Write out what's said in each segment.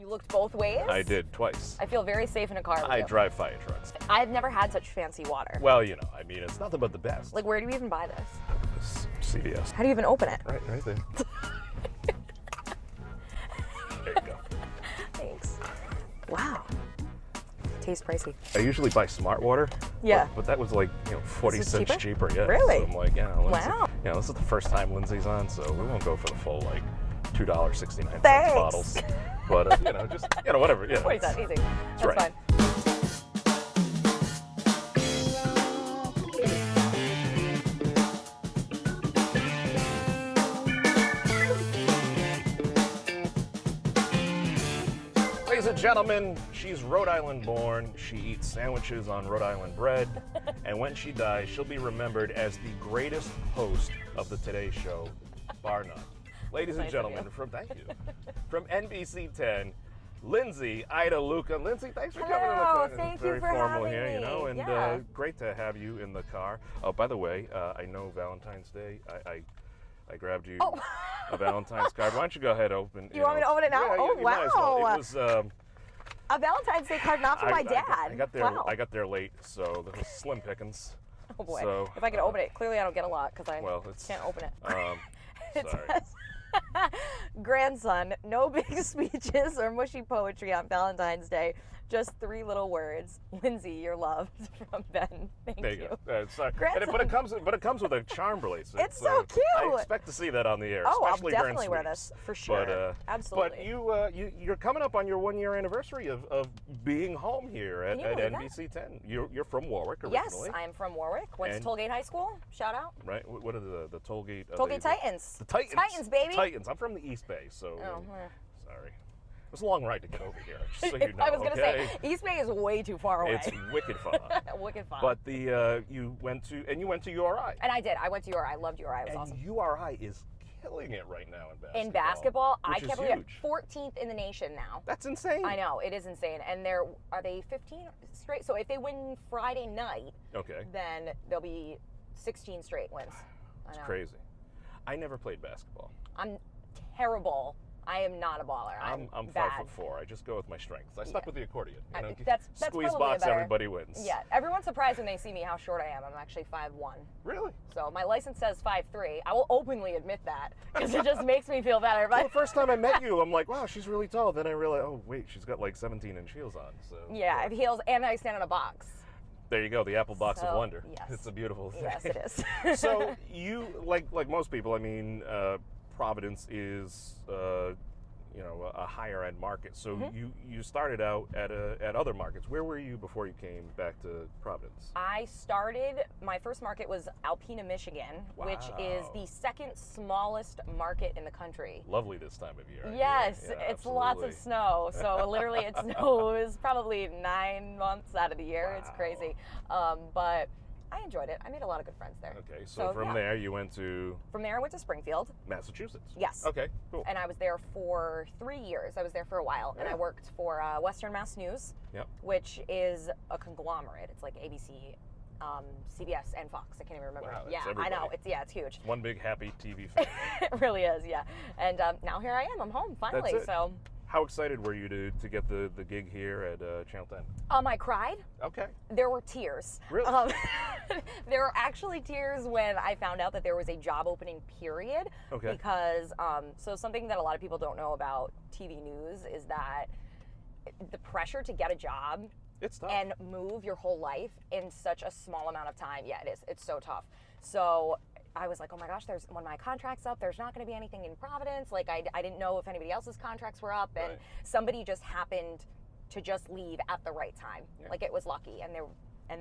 You looked both ways? I did, twice. I feel very safe in a car with I you. drive fire trucks. I've never had such fancy water. Well, you know, I mean, it's nothing but the best. Like, where do you even buy this? CVS. How do you even open it? Right there. There you go. Thanks. Wow. Tastes pricey. I usually buy Smart Water. Yeah. But that was like, 40 This is cents cheaper. Yeah. Really? So I'm like, Lindsay, Wow. this is the first time Lindsay's on, so we won't go for the full like $2.69 Thanks. bottles. But just whatever. Yeah. 40 cents, easy. That's right. fine. Ladies and gentlemen, she's Rhode Island born. She eats sandwiches on Rhode Island bread. And when she dies, she'll be remembered as the greatest host of the Today Show, bar none. Ladies and gentlemen, thank you. From NBC10, Lindsay Iadeluca. Lindsay, thanks for coming in the car. Thank Very you for formal having here, me. and Yeah. great to have you in the car. Oh, by the way, I know Valentine's Day. I grabbed you a Valentine's card. Why don't you go ahead and open? You want me to open it now? Yeah, Oh, you might as well. wow. It was. A Valentine's Day card, not for my dad. I got there. Wow. I got there late, so there was slim pickings. Oh boy. So, if I could open it, clearly I don't get a lot because I can't open it. It Sorry. says, grandson, no big speeches or mushy poetry on Valentine's Day. Just 3 little words. Lindsay, you're loved, from Ben. Thank There you you. go. Sorry. Grandson. But it comes with a charm bracelet. It's so cute. I expect to see that on the air. Oh, I'll especially definitely during wear sweeps. this for sure. But, absolutely. But you're coming up on your 1-year anniversary of being home here at NBC10. You're from Warwick originally. Yes, I'm from Warwick. Went to Tollgate High School. Shout out. Right. What are the Tollgate? Tollgate Titans. The Titans. Titans, baby. Titans. I'm from the East Bay, so sorry. It was a long ride to get over here. Just so you know, I was gonna say East Bay is way too far away. It's wicked fun. Wicked fun. But you went to URI. And I did. I went to URI. I loved URI. It was awesome. URI is killing it right now in basketball. In basketball, I which can't is believe it. huge. 14th in the nation now. That's insane. I know, it is insane. And are they 15 straight? So if they win Friday night, then there'll be 16 straight wins. It's crazy. I never played basketball. I'm terrible. I am not a baller. I'm bad. 5'4". I just go with my strengths. I stuck with the accordion. That's squeeze probably box, better. everybody wins. Yeah, everyone's surprised when they see me how short I am. I'm actually 5'1". Really? So my license says 5'3". I will openly admit that because it just makes me feel better. But well, the first time I met you, I'm like, wow, she's really tall. Then I realized, oh wait, she's got like 17-inch heels on. So yeah, I have heels and I stand in a box. There you go, the apple box of wonder. Yes. It's a beautiful thing. Yes, it is. So you, like most people, I mean, Providence is a higher end market. So you started out at other markets. Where were you before you came back to Providence? My first market was Alpena, Michigan, which is the second smallest market in the country. Lovely this time of year. Yes, yeah, it's lots of snow. So literally it snows probably 9 months out of the year. Wow. It's crazy. But I enjoyed it. I made a lot of good friends there. Okay, so from there you went to? From there I went to Springfield. Massachusetts? Yes. Okay, cool. And I was there for 3 years. I was there for a while. And I worked for Western Mass News, which is a conglomerate. It's like ABC, CBS, and Fox. I can't even remember. Wow, yeah, I know. It's huge. One big happy TV family. It really is, yeah. And now here I am. I'm home finally. That's it. So. How excited were you to get the gig here at Channel 10? I cried. Okay. There were tears. Really? There were actually tears when I found out that there was a job opening period. Okay. Because, so something that a lot of people don't know about TV news is that the pressure to get a job it's tough. And move your whole life in such a small amount of time. Yeah, it is. It's so tough. So I was like, oh my gosh, when my contract's up, there's not going to be anything in Providence. Like, I didn't know if anybody else's contracts were up, and somebody just happened to just leave at the right time. Yeah. Like, it was lucky, and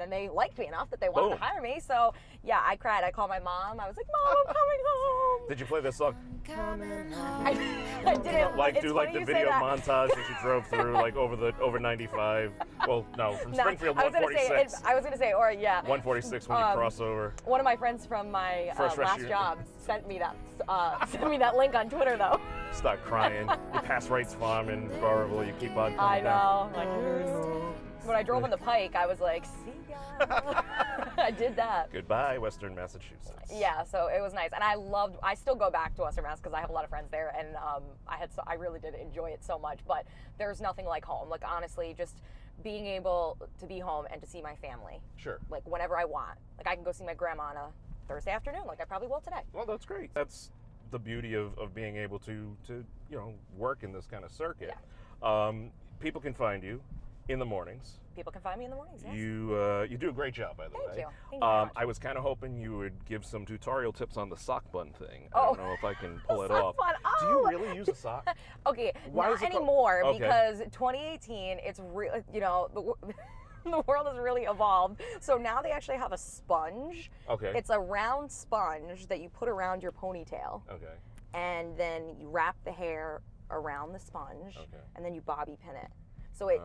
then they liked me enough that they wanted to hire me. So yeah, I cried. I called my mom. I was like, Mom, I'm coming home. Did you play this song? I didn't. Do like the video montage as you drove through, like over 95. Well, no, from Springfield 146. I was gonna say, or yeah. 146 when you cross over. One of my friends from my last job sent me that link on Twitter though. Start crying. You pass Wright's Farm in Burrillville. You keep on coming I know. down. Like, When I drove on the Pike, I was like, see ya. I did that. Goodbye, Western Massachusetts. Yeah, so it was nice, and I still go back to Western Mass because I have a lot of friends there, and I really did enjoy it so much. But there's nothing like home. Like honestly, just being able to be home and to see my family. Sure. Like whenever I want. Like I can go see my grandma on a Thursday afternoon, like I probably will today. Well, that's great. That's the beauty of being able to work in this kind of circuit. Yeah. People can find you in the mornings. People can find me in the mornings, yes. You do a great job, by the way. Thank you. Thank you very much. I was kind of hoping you would give some tutorial tips on the sock bun thing. I Oh. don't know if I can pull it Sock off. bun. Do you really use a sock? Okay, Why not is it called- anymore Okay. because 2018, it's real. The world has really evolved. So now they actually have a sponge. Okay. It's a round sponge that you put around your ponytail, Okay. and then you wrap the hair around the sponge, Okay. and then you bobby pin it. So it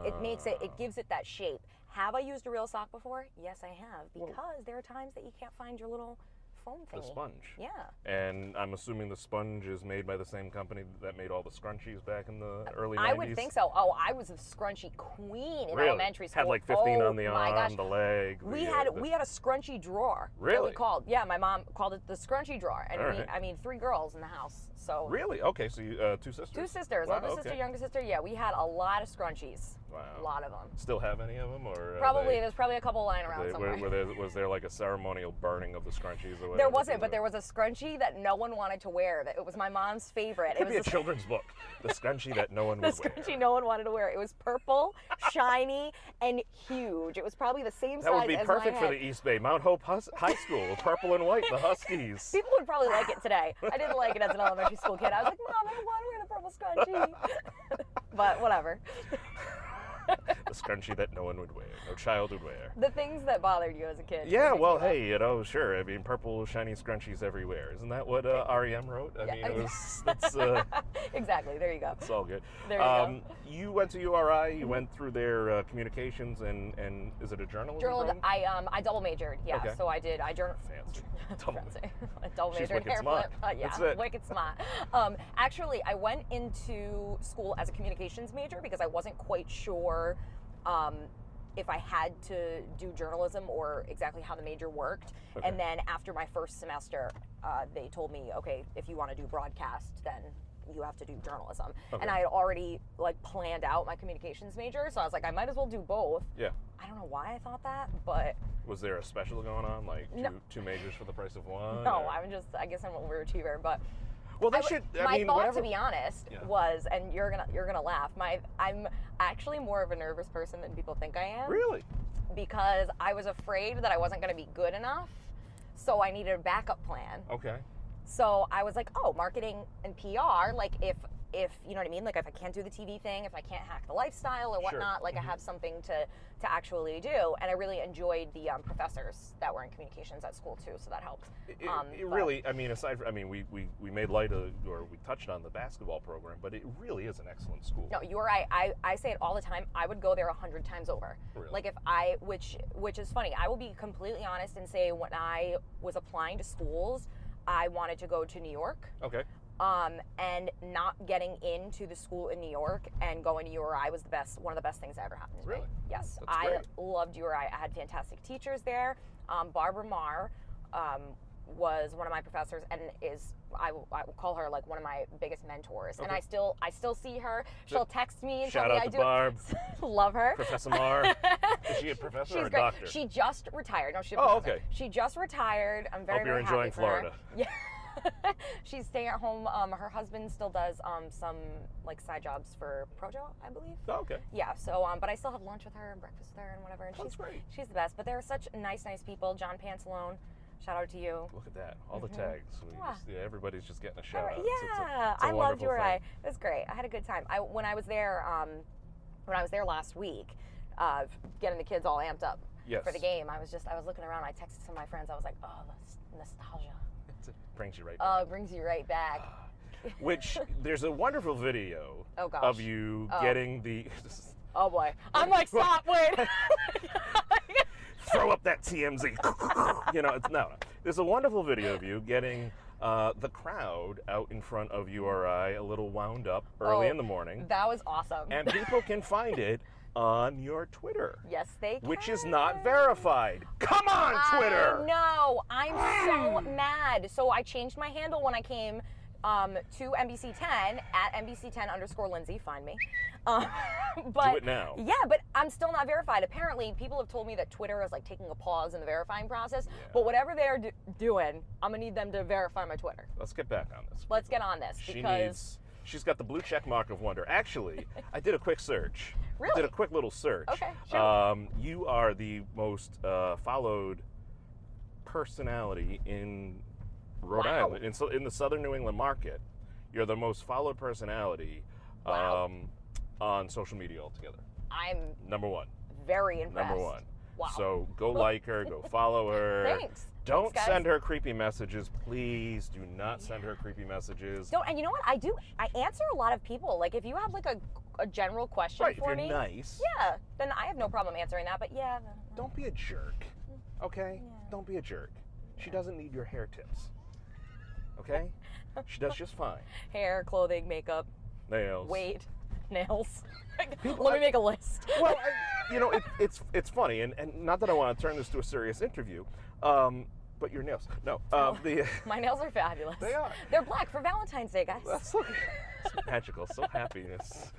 gives it that shape. Have I used a real sock before? Yes, I have, because there are times that you can't find your little foam thingy. The sponge. Yeah. And I'm assuming the sponge is made by the same company that made all the scrunchies back in the early 90s? I would think so. Oh, I was a scrunchie queen in Really? elementary school. Had like 15 oh, on the my arm, gosh. the leg. We had a scrunchy drawer. That Really? we called. Yeah, my mom called it the scrunchy drawer, and All right. I mean 3 girls in the house. So Really? Okay, so you, 2 sisters? 2 sisters, Wow, older sister, okay. younger sister. Yeah, we had a lot of scrunchies. Wow. A lot of them. Still have any of them, or There's probably a couple lying around somewhere. was there like a ceremonial burning of the scrunchies or whatever? There wasn't, but there was a scrunchie that no one wanted to wear. It was my mom's favorite. It could be a children's book. The scrunchie that no one The would wear. scrunchie no one wanted to wear. It was purple, shiny, and huge. It was probably the same That size would be as perfect my for head. the East Bay Mount Hope High School, purple and white, the Huskies. People would probably like it today. I didn't like it as an elementary school kid. I was like, Mom, I don't want to wear the purple scrunchie. But whatever. The scrunchie that no one would wear, no child would wear. The things that bothered you as a kid. Yeah, makes well, me laugh. hey, sure. I mean, purple, shiny scrunchies everywhere. Isn't that what REM wrote? I mean, that's Exactly. There you go. it's all good. There you go. You went to URI. You went through their communications and is it a journalism? Journalism. program? I double majored. Yeah. Okay. So I did. I Fancy. I double She's majored in wicked hair smart. flip. Yeah. That's it. Wicked smart. Actually, I went into school as a communications major because I wasn't quite sure. If I had to do journalism or exactly how the major worked. Okay. And then after my first semester, they told me, okay, if you want to do broadcast, then you have to do journalism. Okay. And I had already planned out my communications major, so I was like, I might as well do both. Yeah. I don't know why I thought that, but Was there a special going on, like No. two majors for the price of one? no, or- I guess I'm an overachiever, but Well, they I should. my I mean, thought, whatever. to be honest, Yeah. was, and you're gonna laugh. I'm actually more of a nervous person than people think I am. Really? Because I was afraid that I wasn't going to be good enough, so I needed a backup plan. Okay. So I was like, oh, marketing and PR, like if you know what I mean, like if I can't do the TV thing, if I can't hack the lifestyle or whatnot, like I have something to actually do. And I really enjoyed the professors that were in communications at school too, so that helped. It really, I mean, we made light of, or we touched on the basketball program, but it really is an excellent school. No, you're right. I say it all the time. I would go there 100 times over. Really? Like which is funny. I will be completely honest and say when I was applying to schools, I wanted to go to New York. Okay. And not getting into the school in New York and going to URI was one of the best things that ever happened to Really? me. Yes, That's I great. loved URI. I had fantastic teachers there. Barbara Marr was one of my professors, and I will call her like one of my biggest mentors. And Okay. I still see her. She'll text me and Shout tell me out I to do Barb. it. Love her. Professor Marr. Is she a professor She's or a great. doctor? She just retired. No, she's a Oh, professor. okay. She just retired. I'm very, Hope you're very enjoying happy for her. Florida. Yeah. She's staying at home. Her husband still does some like side jobs for Projo, I believe. Oh, okay. Yeah. So, but I still have lunch with her and breakfast with her and whatever. And That's great. She's the best. But they're such nice people. John Pantalone, shout out to you. Look at that. All the tags. Everybody's just getting a shout out. Yeah, It's a I loved wonderful URI. thing. It was great. I had a good time. When I was there last week, getting the kids all amped up Yes. for the game. I was looking around. I texted some of my friends. I was like, oh, the nostalgia. It brings you right Oh, back. it brings you right back. Which, there's a wonderful video Oh, gosh. of you getting the... Oh boy. I'm like, stop, wait. Throw up that TMZ. No. There's a wonderful video of you getting the crowd out in front of URI a little wound up early in the morning. That was awesome. And people can find it on your Twitter. Yes, they can. Which is not verified. Come on, Twitter! No, I'm so mad. So I changed my handle when I came to NBC10 at NBC10_Lindsay. Find me. But, do it now. Yeah, but I'm still not verified. Apparently, people have told me that Twitter is like taking a pause in the verifying process. Yeah. But whatever they're doing, I'm gonna need them to verify my Twitter. Let's get back on this. Let's get on this because she's got the blue check mark of wonder. Actually, I did a quick search. Really? I did a quick little search. Okay, sure. You are the most followed personality in Rhode Island, in the Southern New England market. You're the most followed personality on social media altogether. I'm number one. Very impressed. Number one. Wow. So go like her, go follow her. Thanks. Don't Thanks, send her creepy messages, please. Do not send her creepy messages. Don't. And you know what? I answer a lot of people. Like if you have like a general question for me. If you're nice. Yeah. Then I have no problem answering that. But yeah. Don't be a jerk. Okay? Yeah. Don't be a jerk. She doesn't need your hair tips. Okay? She does just fine. Hair, clothing, makeup, nails, weight, nails. Let me make a list. Well, it's funny, and not that I want to turn this to a serious interview, but your nails. No, my nails are fabulous. They are. They're black for Valentine's Day, guys. That's so magical. So happiness.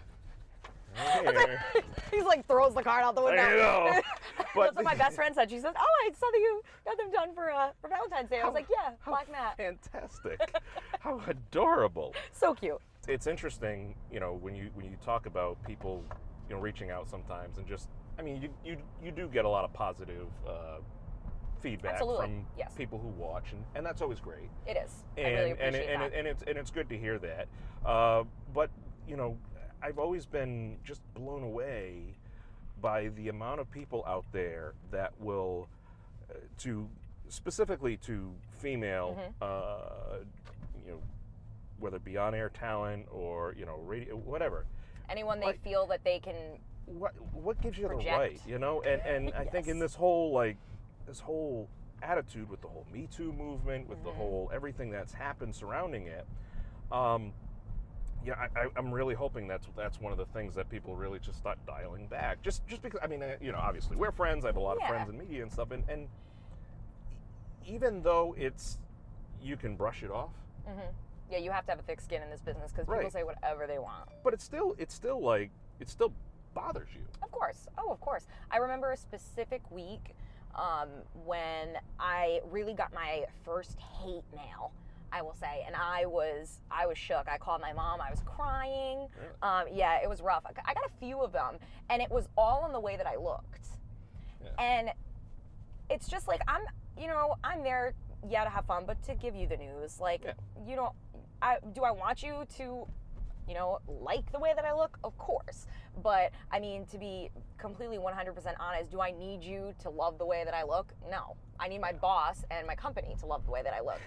Here. He's like throws the card out the window. I know. That's what my best friend said. She says, "Oh, I saw that you got them done for Valentine's Day." I was like, "Yeah, black matte." Fantastic. How adorable. So cute. It's interesting, when you talk about people, reaching out sometimes, and just, you do get a lot of positive feedback from people who watch, and that's always great. It is. I really appreciate that. And it's good to hear that. But I've always been just blown away by the amount of people out there that will, specifically to female, whether it be on-air talent or radio, whatever. Anyone they feel that they can. What gives you project. the right, and I think in this whole attitude with the whole Me Too movement, with the whole everything that's happened surrounding it. I'm really hoping that's one of the things that people really just start dialing back. Just because, obviously we're friends. I have a lot of friends in media and stuff, and even though you can brush it off. Mm-hmm. Yeah, you have to have a thick skin in this business because people say whatever they want. But it still bothers you. Of course. Oh, of course. I remember a specific week when I really got my first hate mail, I will say, and I was shook. I called my mom. I was crying. Really? It was rough. I got a few of them, and it was all in the way that I looked. Yeah. And it's just like I'm there, to have fun, but to give you the news. Like, do I want you to, like the way that I look? Of course. But, to be completely 100% honest, do I need you to love the way that I look? No. I need my boss and my company to love the way that I look.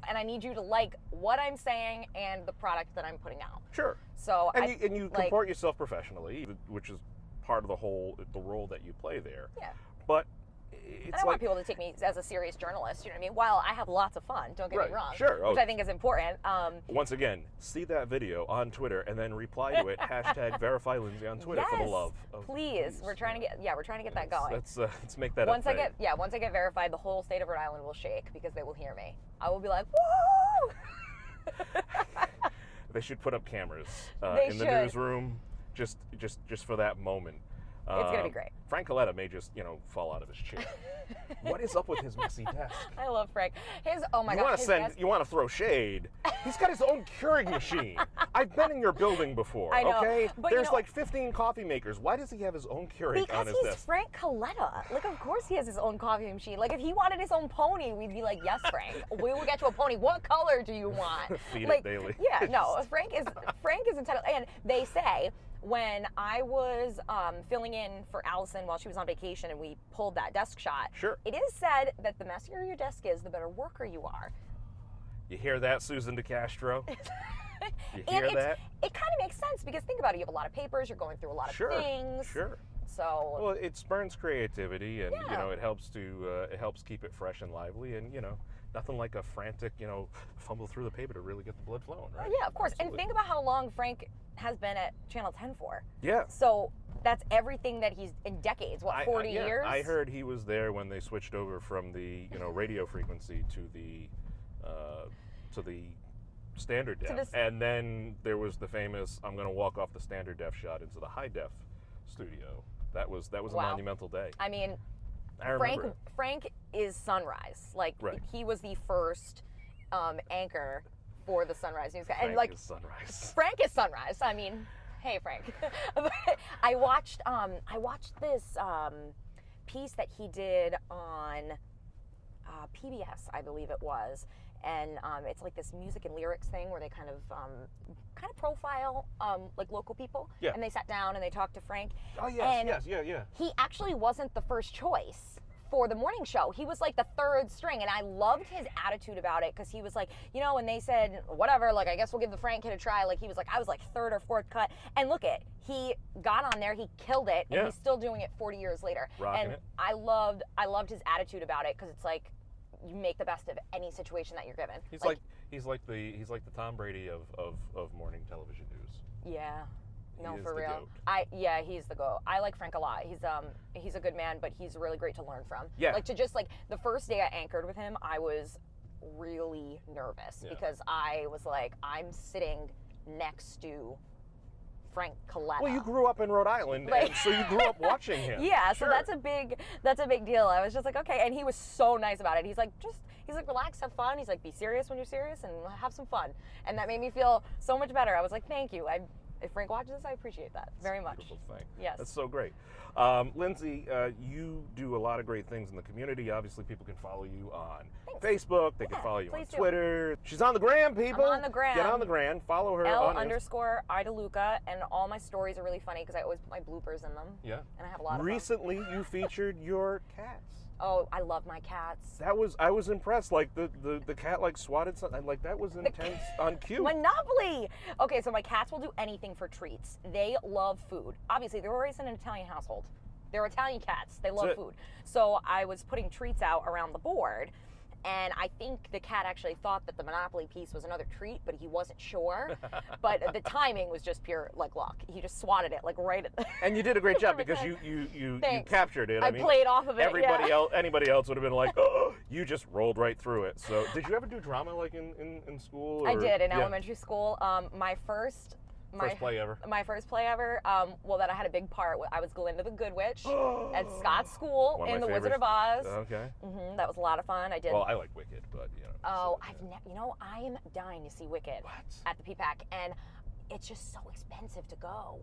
And I need you to like what I'm saying and the product that I'm putting out. Sure. So and you comport yourself professionally, which is part of the role that you play there. Yeah. But I don't want people to take me as a serious journalist, you know what I mean? While I have lots of fun, don't get me wrong. Sure. Which I think is important. Once again, see that video on Twitter and then reply to it, #verify Lindsay on Twitter for the love of please. We're trying to get that going. Let's make that once a thing. Once I get verified, the whole state of Rhode Island will shake because they will hear me. I will be like, woo! They should put up cameras in the newsroom just for that moment. It's going to be great. Frank Coletta may just, fall out of his chair. What is up with his messy desk? I love Frank. Oh my gosh. You want to throw shade. He's got his own Keurig machine. I've been in your building before, I know, okay? but There's like 15 coffee makers. Why does he have his own Keurig on his desk? Because he's Frank Coletta. Like, of course he has his own coffee machine. Like, if he wanted his own pony, we'd be like, yes, Frank. We will get you a pony. What color do you want? Feed it daily. Yeah, no. Frank is entitled. And they say, when I was filling in for Alison while she was on vacation and we pulled that desk shot, it is said that the messier your desk is, the better worker you are. You hear that, Susan DeCastro? You hear that? It kind of makes sense because think about it. You have a lot of papers. You're going through a lot of things. Sure. So. Well, it spurns creativity, and it helps keep it fresh and lively, and nothing like a frantic fumble through the paper to really get the blood flowing, right? Oh, yeah, of course. Absolutely. And think about how long Frank has been at Channel 10 for. Yeah. So that's everything that he's in decades. What, 40 years? I heard he was there when they switched over from the radio frequency to the standard def, and then there was the famous "I'm going to walk off the standard def" shot into the high def studio. That was a monumental day. I mean, Frank is Sunrise. Like he was the first anchor for the Sunrise News. Frank is Sunrise. Frank is Sunrise. I mean, hey Frank. I watched this piece that he did on PBS, I believe it was, and it's like this music and lyrics thing where they kind of profile like local people, and they sat down and they talked to Frank. Oh yes, yeah. He actually wasn't the first choice for the morning show. He was like the third string, and I loved his attitude about it, because he was like, when they said whatever, like I guess we'll give the Frank kid a try, like he was like, I was like third or fourth cut, and look it, he got on there, he killed it, and he's still doing it 40 years later. Rocking and it. I loved his attitude about it, because it's like you make the best of any situation that you're given. He's like the Tom Brady of morning television news. Yeah. No, He for is the real. GOAT. He's the GOAT. I like Frank a lot. He's a good man, but he's really great to learn from. Yeah. Like the first day I anchored with him, I was really nervous because I was like, I'm sitting next to Frank Coletta. Well, you grew up in Rhode Island, and so you grew up watching him. Yeah, sure. So that's a big deal. I was just like, okay, and he was so nice about it. He's like, relax, have fun. He's like, be serious when you're serious and have some fun. And that made me feel so much better. I was like, thank you. If Frank watches this, I appreciate that very much. Beautiful thing. Yes. That's so great. Lindsay, you do a lot of great things in the community. Obviously, people can follow you on Facebook. They can follow you on Twitter. She's on the gram, people. I'm on the gram. Get on the gram. Follow her on L_Iadeluca, and all my stories are really funny because I always put my bloopers in them. Yeah. And I have a lot of them. Recently, you featured your cats. Oh, I love my cats. I was impressed. Like the cat like swatted something. Like that was intense on cue. Monopoly. Okay, so my cats will do anything for treats. They love food. Obviously, they're raised in an Italian household. They're Italian cats. They love food. So I was putting treats out around the board, and I think the cat actually thought that the Monopoly piece was another treat, but he wasn't sure. But the timing was just pure like luck. He just swatted it like right at the And you did a great job because you captured it. I mean, played off of it. Anybody else would have been like, oh, you just rolled right through it. So did you ever do drama like in school? Or? I did in elementary school. My first play ever? My first play ever, that I had a big part. I was Glinda the Good Witch at Scott's school in The Wizard of Oz. Okay. That was a lot of fun. I did. Well, I like Wicked, but Oh, I am dying to see Wicked at the PPAC, and it's just so expensive to go.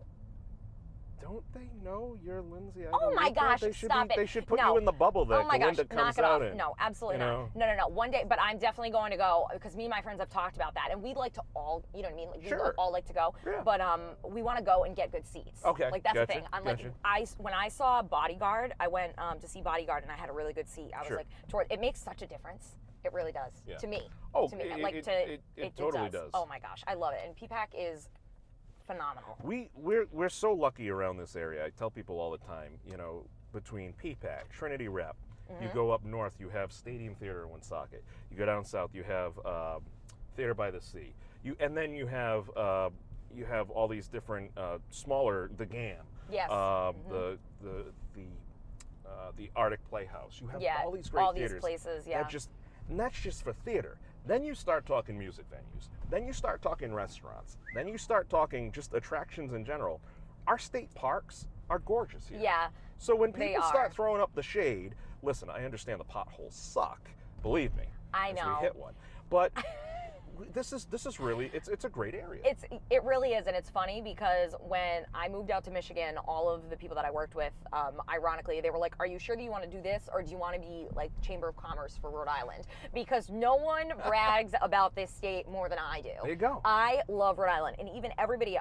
Don't they know you're Lindsay Iadeluca? Oh my gosh, stop it. They should put you in the bubble that Glinda comes out in. No, absolutely not. No. One day, but I'm definitely going to go because me and my friends have talked about that, and we'd like to all, you know what I mean? Like, we all like to go, but we want to go and get good seats. Okay, like that's the thing. I'm like, when I saw Bodyguard, I went to see Bodyguard, and I had a really good seat. I was like, it makes such a difference. It really does to me. Oh, to me, it totally does. Oh my gosh, I love it, and PPAC is phenomenal. We're so lucky around this area. I tell people all the time, between PPAC, Trinity Rep, you go up north, you have Stadium Theater in Woonsocket. You go down south, you have Theater by the Sea. And then you have all these different smaller, the GAM. Yes. The Arctic Playhouse. You have all these great theaters. These places, And that's just for theater. Then you start talking music venues. Then you start talking restaurants. Then you start talking just attractions in general. Our state parks are gorgeous here. Yeah. So when people start throwing up the shade, listen, I understand the potholes suck. Believe me. I know. We hit one. But this is really, it's a great area. It really is, and it's funny because when I moved out to Michigan, all of the people that I worked with, ironically, they were like, are you sure that you want to do this, or do you want to be like Chamber of Commerce for Rhode Island? Because no one brags about this state more than I do. There you go. I love Rhode Island, and even everybody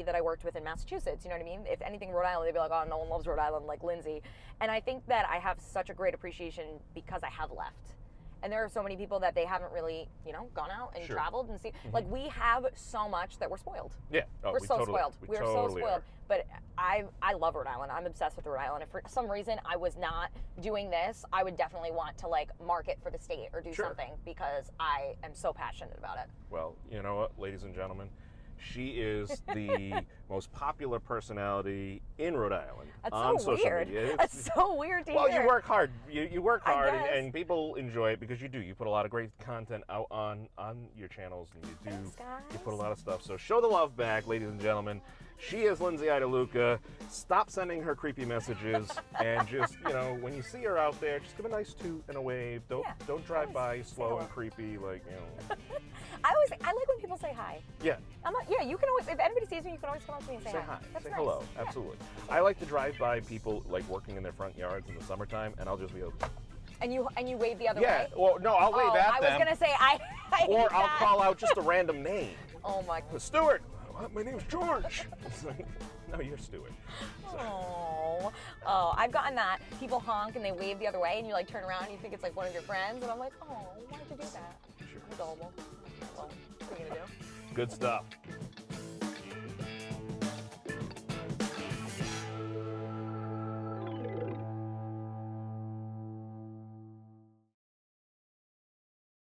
that I worked with in Massachusetts, you know what I mean? If anything Rhode Island, they'd be like, oh, no one loves Rhode Island like Lindsay. And I think that I have such a great appreciation because I have left. And there are so many people that they haven't really, gone out and traveled and see. Like, we have so much that we're spoiled. Yeah. We're so spoiled. We're so spoiled. But I love Rhode Island. I'm obsessed with Rhode Island. If for some reason I was not doing this, I would definitely want to, market for the state or do something because I am so passionate about it. Well, you know what, ladies and gentlemen? She is the most popular personality in Rhode Island That's on so social weird. media. That's so weird to Well, hear. you work hard. You work I hard, guess. and people enjoy it because you do. You put a lot of great content out on your channels, and you do. Thanks, guys. You put a lot of stuff. So show the love back, ladies and gentlemen. She is Lindsay Iadeluca. Stop sending her creepy messages, and just when you see her out there, just give a nice toot and a wave. Don't drive by slow hello. and creepy like I like when people say hi. Yeah. You can always, if anybody sees me, you can always come up to me and say hi. That's Say nice. hello. Yeah. Absolutely. I like to drive by people like working in their front yards in the summertime, and I'll just be like, And you wave the other yeah. way. Well, no, I'll wave at I them. was gonna say I hate Or I'll that. call out just a random name. Oh my. Stuart. My name's George. It's like, no, you're Stuart. So, Oh, I've gotten that. People honk and they wave the other way, and you like turn around and you think it's like one of your friends, and I'm like, oh, why'd you do that? sure. Adorable. Well, what are you gonna do? Good stuff.